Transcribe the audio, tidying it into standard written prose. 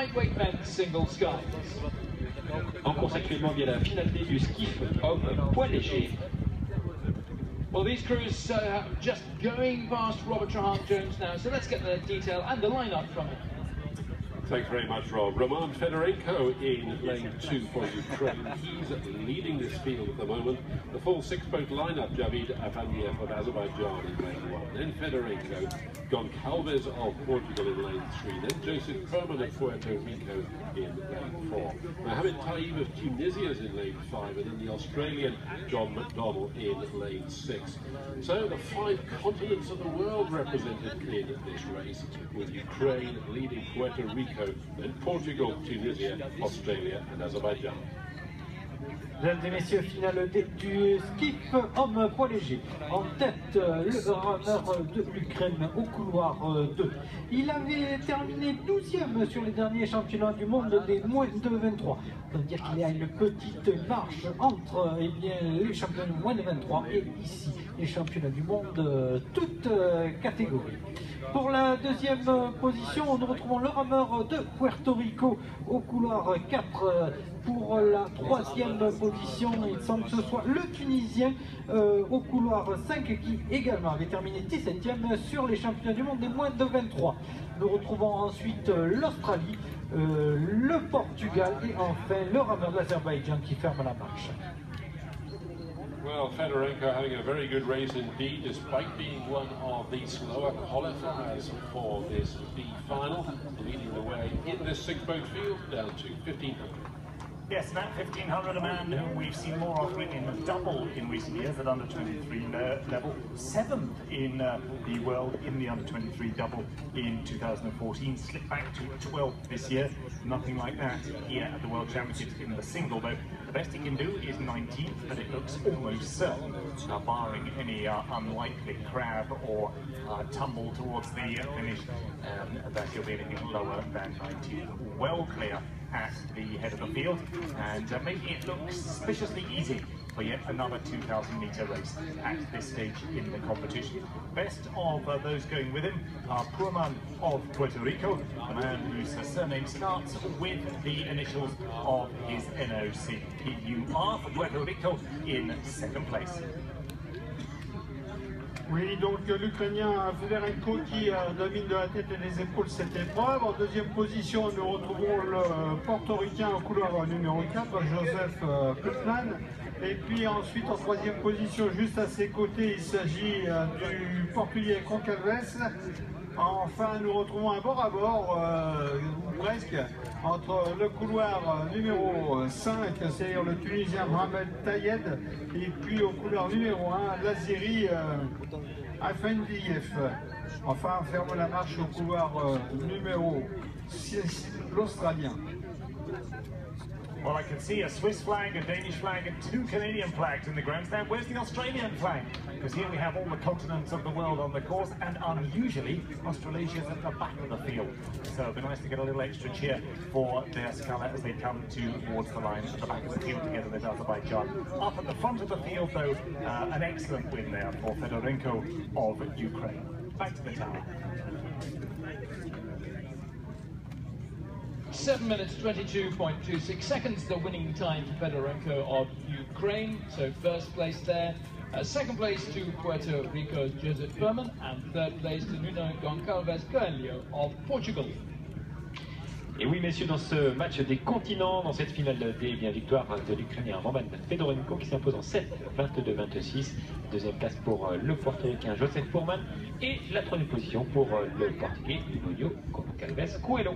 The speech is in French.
lightweight men's single sculls. En course actuellement, il y a la finalité du skiff homme poids léger. Well, these crews just going past Robert Trahan-Jones now, so let's get the detail and the lineup from him. Thanks very much, Rob. Roman Fedorenko in lane 2 for Ukraine. He's leading this field at the moment. The full six-boat lineup, Javid Afaniev of Azerbaijan in lane 1. Then Fedorenko, Goncalves of Portugal in lane 3. Then Joseph Perman of Puerto Rico in lane 4. Mohamed Taib of Tunisia is in lane 5. And then the Australian John McDonnell in lane 6. So the 5 continents of the world represented in this race, with Ukraine leading Puerto Rico, then Portugal, Tunisia, Australia and Azerbaijan. Mesdames et messieurs, finale du skiff homme poids léger. En tête, le runner de l'Ukraine au couloir 2. Il avait terminé 12e sur les derniers championnats du monde des moins de 23. On peut dire qu'il y a une petite marche entre les championnats du moins de 23 et ici les championnats du monde, toutes catégories. Pour la deuxième position, nous retrouvons le rameur de Puerto Rico au couloir 4. Pour la troisième position, il semble que ce soit le Tunisien au couloir 5 qui également avait terminé 17e sur les championnats du monde des moins de 23. Nous retrouvons ensuite l'Australie, le Portugal et enfin le rameur de l'Azerbaïdjan qui ferme la marche. Well, Fedorenko having a very good race indeed, despite being one of the slower qualifiers for this B final, leading the way in this six-boat field down to 1500. Yes, Matt, 1500, a man who we've seen more often in double in recent years at under-23 level. 7th in the world in the under-23 double in 2014. Slipped back to 12th this year. Nothing like that here at the World Championships in the single, though. The best he can do is 19th, but it looks almost certain, barring any unlikely crab or tumble towards the finish, that he'll be anything lower than 19th. Well clear at the head of the field, and making it look suspiciously easy for yet another 2,000 metre race at this stage in the competition. Best of those going with him are Perman of Puerto Rico, a man whose surname starts with the initials of his NOC. PUR for Puerto Rico in 2nd place. Oui, donc l'Ukrainien Fedorenko qui domine de la tête et des épaules cette épreuve. En deuxième position, nous retrouvons le portoricain au couloir numéro 4, Joseph Perman. Et puis ensuite, en troisième position, juste à ses côtés, il s'agit du portugais Goncalves. Enfin, nous retrouvons un bord à bord, ou presque, entre le couloir numéro 5, c'est-à-dire le Tunisien Mohamed Tayed, et puis au couloir numéro 1, l'Azéri Afendiev. Enfin, on ferme la marche au couloir numéro 6, l'Australien. Well, I can see a Swiss flag, a Danish flag, and 2 Canadian flags in the grandstand. Where's the Australian flag? Because here we have all the continents of the world on the course, and unusually, Australasia's at the back of the field. So it'll be nice to get a little extra cheer for their Scala as they come towards the line at the back of the field together with Azerbaijan. Up at the front of the field, though, an excellent win there for Fedorenko of Ukraine. Back to the tower. 7 minutes 22.26 seconds, the winning time for Fedorenko of Ukraine. So first place there, second place to Puerto Rico's Joseph Perman, and third place to Nuno Goncalves Coelho of Portugal. Et oui, messieurs, dans ce match des continents, dans cette finale D, victoire de l'Ukrainien Roman Fedorenko qui s'impose en 7, 22-26. Deuxième place pour le portoricain Joseph Perman et la troisième position pour le portugais Nuno Goncalves Coelho.